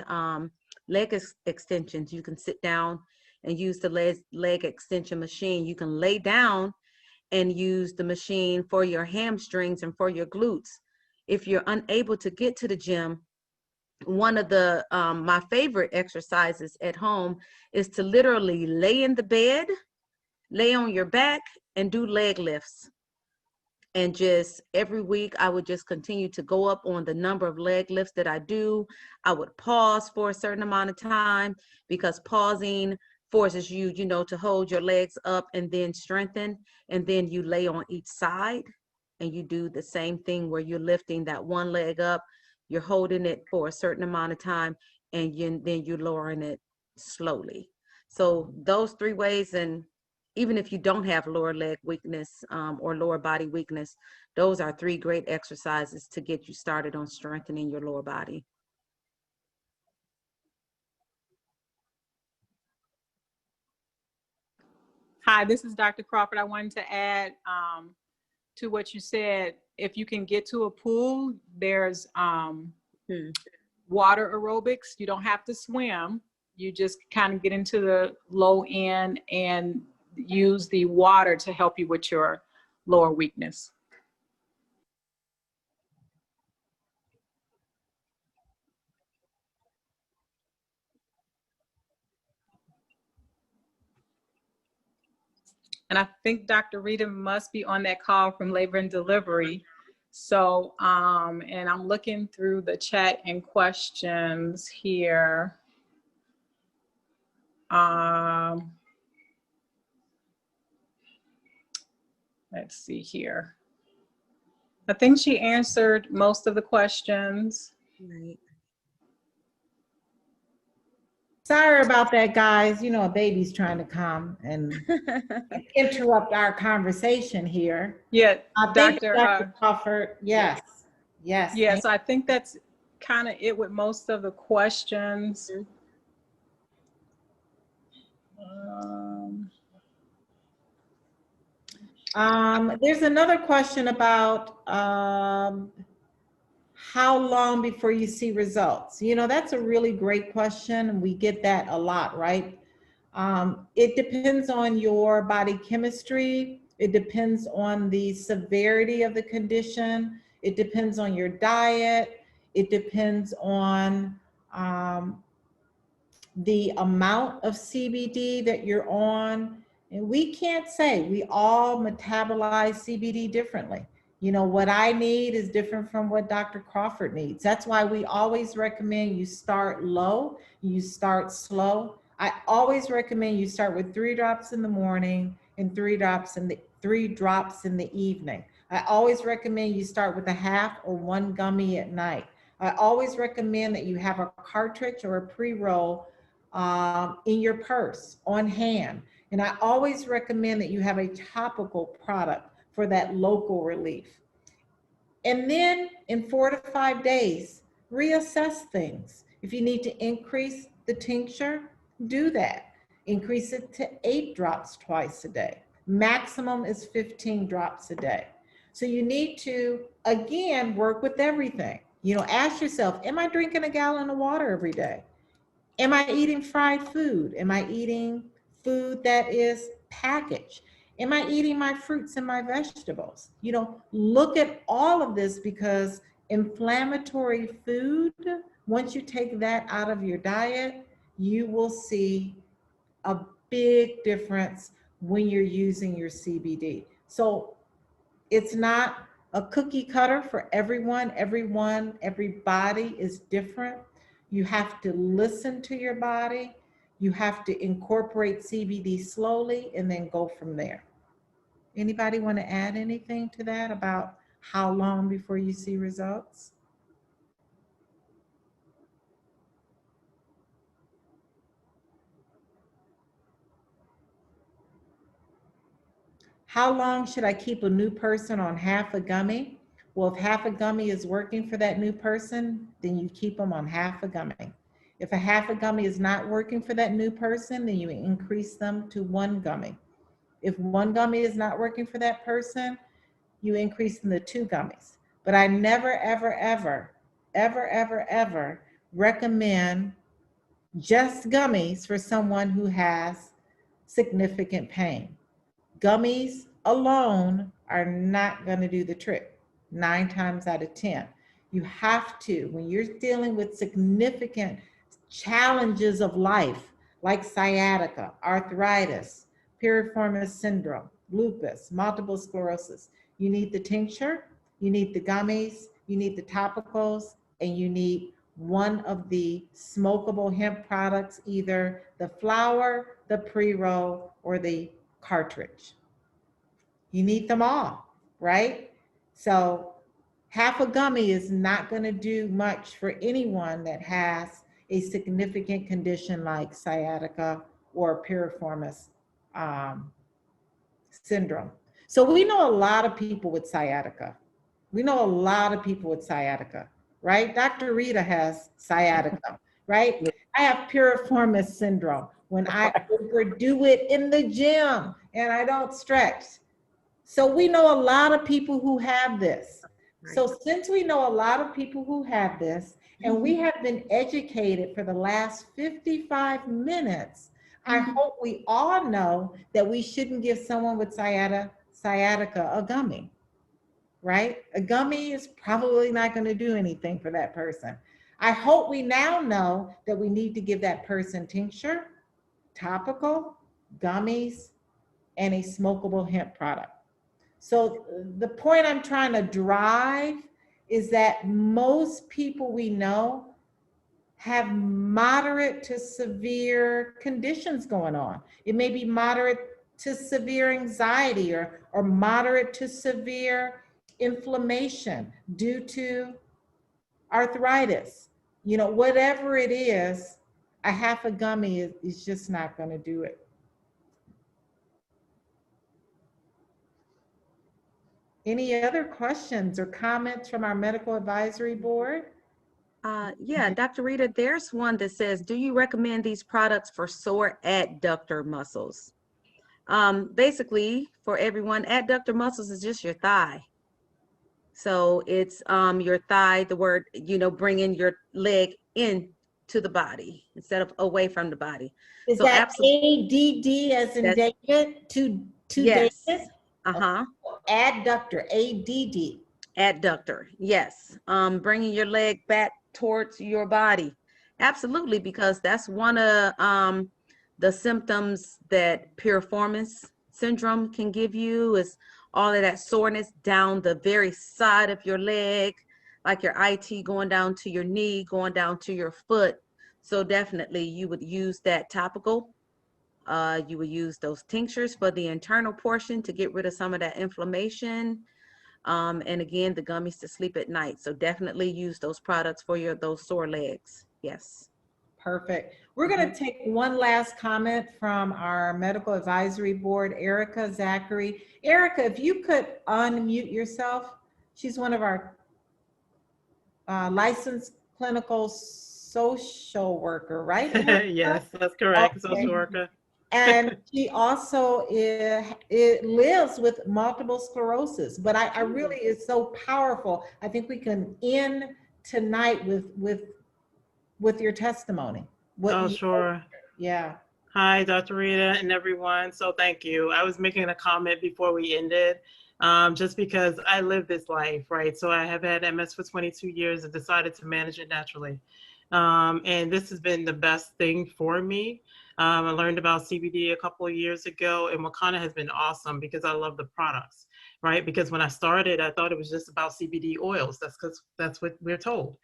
leg extensions, you can sit down and use the leg extension machine. You can lay down and use the machine for your hamstrings and for your glutes. If you're unable to get to the gym, one of the my favorite exercises at home is to literally lay in the bed, lay on your back, and do leg lifts. And just every week I would just continue to go up on the number of leg lifts that I do. I would pause for a certain amount of time, because pausing forces you, to hold your legs up and then strengthen. And then you lay on each side and you do the same thing where you're lifting that one leg up, you're holding it for a certain amount of time, and then you're lowering it slowly. So those three ways, and even if you don't have lower leg weakness or lower body weakness, those are three great exercises to get you started on strengthening your lower body. Hi, this is Dr. Crawford. I wanted to add to what you said. If you can get to a pool, there's water aerobics. You don't have to swim. You just kind of get into the low end and use the water to help you with your lower weakness. And I think Dr. Rita must be on that call from labor and delivery. So, and I'm looking through the chat and questions here. Let's see here. I think she answered most of the questions. Right. Sorry about that, guys. You know, a baby's trying to come and interrupt our conversation here. Yeah, Dr. Crawford, yes. Yes, I think that's kind of it with most of the questions. There's another question about how long before you see results? You know, that's a really great question, and we get that a lot, right? It depends on your body chemistry. It depends on the severity of the condition. It depends on your diet. It depends on the amount of CBD that you're on. And we can't say, we all metabolize CBD differently. You know, what I need is different from what Dr. Crawford needs. That's why we always recommend you start low, you start slow. I always recommend you start with 3 drops in the morning and 3 drops in the evening. I always recommend you start with a half or 1 gummy at night. I always recommend that you have a cartridge or a pre-roll in your purse, on hand. And I always recommend that you have a topical product for that local relief. And then in 4 to 5 days, reassess things. If you need to increase the tincture, do that. Increase it to 8 drops twice a day. Maximum is 15 drops a day. So you need to, again, work with everything. You know, ask yourself, am I drinking a gallon of water every day? Am I eating fried food? Am I eating food that is packaged? Am I eating my fruits and my vegetables? You know, look at all of this, because inflammatory food, once you take that out of your diet, you will see a big difference when you're using your CBD. So it's not a cookie cutter for everyone. Everybody is different. You have to listen to your body. You have to incorporate CBD slowly and then go from there. Anybody want to add anything to that about how long before you see results? How long should I keep a new person on half a gummy? Well, if half a gummy is working for that new person, then you keep them on half a gummy. If a half a gummy is not working for that new person, then you increase them to 1 gummy. If 1 gummy is not working for that person, you increase them to 2 gummies. But I never, ever recommend just gummies for someone who has significant pain. Gummies alone are not going to do the trick 9 times out of 10. You have to, when you're dealing with significant challenges of life, like sciatica, arthritis, Piriformis Syndrome, lupus, multiple sclerosis, you need the tincture, you need the gummies, you need the topicals, and you need one of the smokable hemp products, either the flower, the pre-roll, or the cartridge. You need them all, right? So half a gummy is not going to do much for anyone that has a significant condition like sciatica or piriformis syndrome. So we know a lot of people with sciatica. We know a lot of people with sciatica, right? Dr. Rita has sciatica, right? I have piriformis syndrome when I overdo it in the gym and I don't stretch. So we know a lot of people who have this. So since we know a lot of people who have this, and we have been educated for the last 55 minutes, I hope we all know that we shouldn't give someone with sciatica a gummy, right? A gummy is probably not going to do anything for that person. I hope we now know that we need to give that person tincture, topical, gummies, and a smokable hemp product. So the point I'm trying to drive is that most people we know have moderate to severe conditions going on. It may be moderate to severe anxiety or moderate to severe inflammation due to arthritis. You know, whatever it is, a half a gummy is just not going to do it. Any other questions or comments from our medical advisory board? Yeah, Dr. Rita, there's one that says, do you recommend these products for sore adductor muscles? Basically, for everyone, adductor muscles is just your thigh. So it's your thigh, the word, bringing your leg in to the body instead of away from the body. Is So that absolutely, ADD as in that's, David, to yes. David? Uh-huh. Adductor, ADD. Adductor, yes. Bringing your leg back towards your body. Absolutely, because that's one of the symptoms that Piriformis Syndrome can give you is all of that soreness down the very side of your leg, like your IT going down to your knee, going down to your foot. So definitely you would use that topical. You would use those tinctures for the internal portion to get rid of some of that inflammation. And again, the gummies to sleep at night. So definitely use those products for those sore legs. Yes. Perfect. We're going to take one last comment from our medical advisory board, Erica Zachary. Erica, if you could unmute yourself. She's one of our licensed clinical social worker, right, Erica? Yes, that's correct. Okay. Social worker. And she also lives with multiple sclerosis. But I really, it's so powerful. I think we can end tonight with your testimony. Sure. Yeah. Hi, Dr. Rita and everyone. So thank you. I was making a comment before we ended, just because I live this life, right? So I have had MS for 22 years and decided to manage it naturally. And this has been the best thing for me. I learned about CBD a couple of years ago, and Wakanna has been awesome because I love the products, right? Because when I started, I thought it was just about CBD oils. That's because that's what we're told,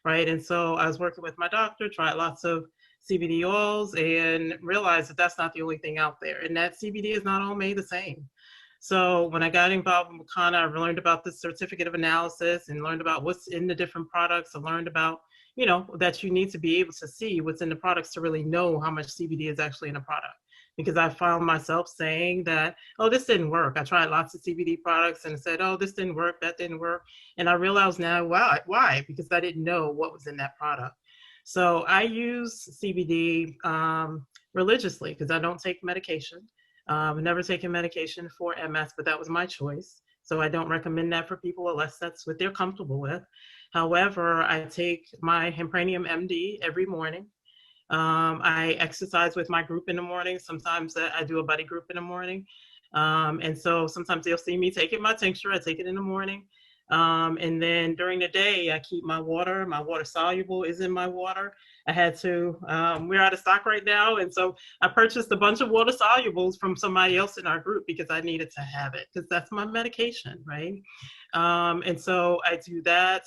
right? And so I was working with my doctor, tried lots of CBD oils, and realized that that's not the only thing out there, and that CBD is not all made the same. So when I got involved in Wakanna, I learned about the certificate of analysis and learned about what's in the different products. I learned about, that you need to be able to see what's in the products to really know how much CBD is actually in a product. Because I found myself saying that, oh, this didn't work. I tried lots of CBD products and said, oh, this didn't work, that didn't work. And I realized now, why? Because I didn't know what was in that product. So I use CBD religiously because I don't take medication. I've never taken medication for MS, but that was my choice. So I don't recommend that for people unless that's what they're comfortable with. However, I take my Hemp Md every morning. I exercise with my group in the morning. Sometimes I do a buddy group in the morning. And so sometimes they'll see me taking my tincture. I take it in the morning. And then during the day, I keep my Water-Soluble is in my water. I had to, we're out of stock right now. And so I purchased a bunch of Water-Solubles from somebody else in our group because I needed to have it because that's my medication, right? And so I do that.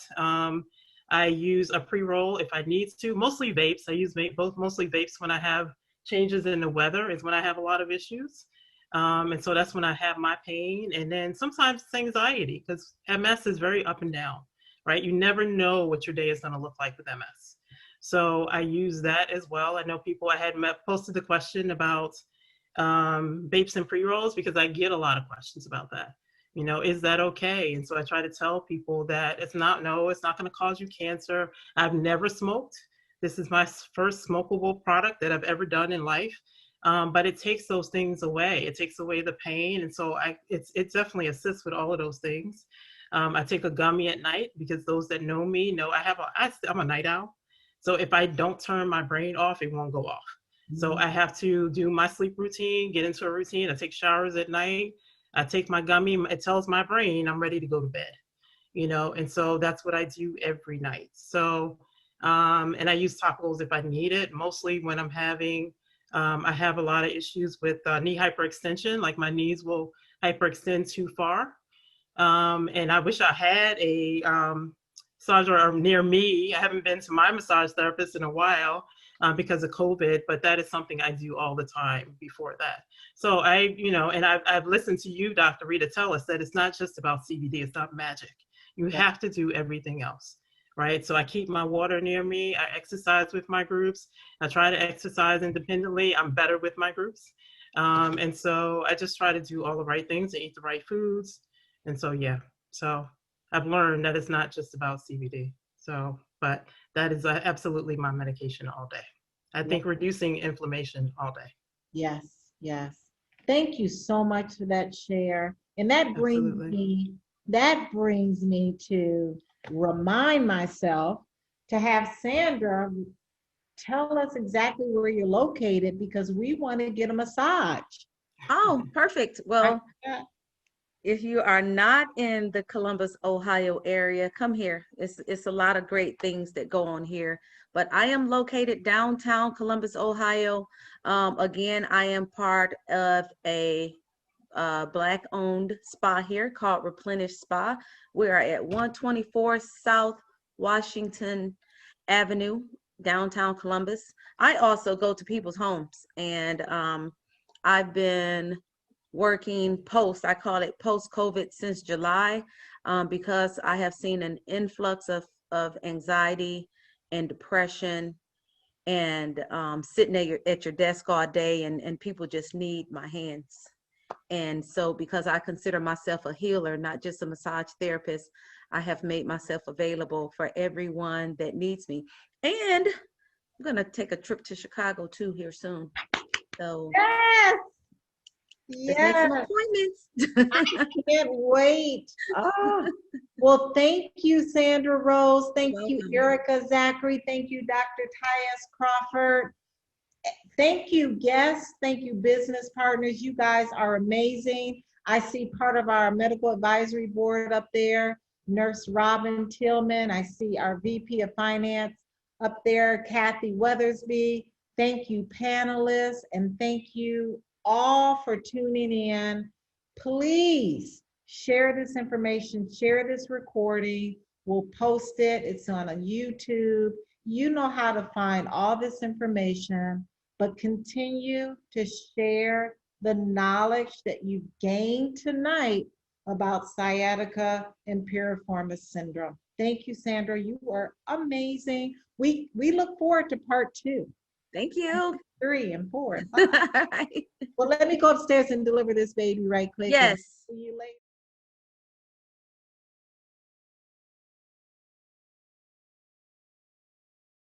I use a pre-roll if I need to, mostly vapes. I use mostly vapes when I have changes in the weather is when I have a lot of issues. And so that's when I have my pain. And then sometimes it's anxiety because MS is very up and down, right? You never know what your day is going to look like with MS. So I use that as well. I know people I had posted the question about vapes and pre-rolls because I get a lot of questions about that. Is that okay? And so I try to tell people that it's not going to cause you cancer. I've never smoked. This is my first smokable product that I've ever done in life. But it takes those things away. It takes away the pain. And so it definitely assists with all of those things. I take a gummy at night because those that know me know I'm a night owl. So if I don't turn my brain off, it won't go off. So I have to do my sleep routine, get into a routine. I take showers at night. I take my gummy. It tells my brain I'm ready to go to bed, and so that's what I do every night. So, and I use topicals if I need it, mostly when I'm having, I have a lot of issues with knee hyperextension, like my knees will hyperextend too far. And I wish I had a massager near me. I haven't been to my massage therapist in a while because of COVID, but that is something I do all the time before that. So and I've listened to you, Dr. Rita, tell us that it's not just about CBD, it's not magic. You have to do everything else, right? So I keep my water near me. I exercise with my groups. I try to exercise independently. I'm better with my groups. And so I just try to do all the right things and eat the right foods. And so, yeah, so I've learned that it's not just about CBD. So but that is absolutely my medication all day. I think reducing inflammation all day. Yes, yes. Thank you so much for that share. And that brings me to remind myself to have Sandra tell us exactly where you're located, because we want to get a massage. Oh, perfect. Well, if you are not in the Columbus, Ohio area, come here. It's a lot of great things that go on here. But I am located downtown Columbus, Ohio. Again, I am part of a Black-owned spa here called Replenish Spa. We are at 124 South Washington Avenue, downtown Columbus. I also go to people's homes, and I've been working I call it post-COVID since July, because I have seen an influx of anxiety and depression, and sitting at your desk all day, and people just need my hands. And so because I consider myself a healer, not just a massage therapist, I have made myself available for everyone that needs me. And I'm going to take a trip to Chicago too here soon. So yes, let's make some appointments. I can't wait. Oh. Well, thank you, Sandra Rose. Thank you, Erica Zachary. Thank you, Dr. Tyus Crawford. Thank you, guests. Thank you, business partners. You guys are amazing. I see part of our medical advisory board up there, Nurse Robin Tillman. I see our VP of Finance up there, Kathy Weathersby. Thank you, panelists, and thank you all for tuning in. Please share this information, share this recording. We'll post it. It's on a YouTube. You know how to find all this information, but continue to share the knowledge that you've gained tonight about sciatica and piriformis syndrome. Thank you, Sandra. You were amazing. We look forward to part 2. Thank you. 3 and 4 and 5. Well, let me go upstairs and deliver this baby right quick. Yes. See you later.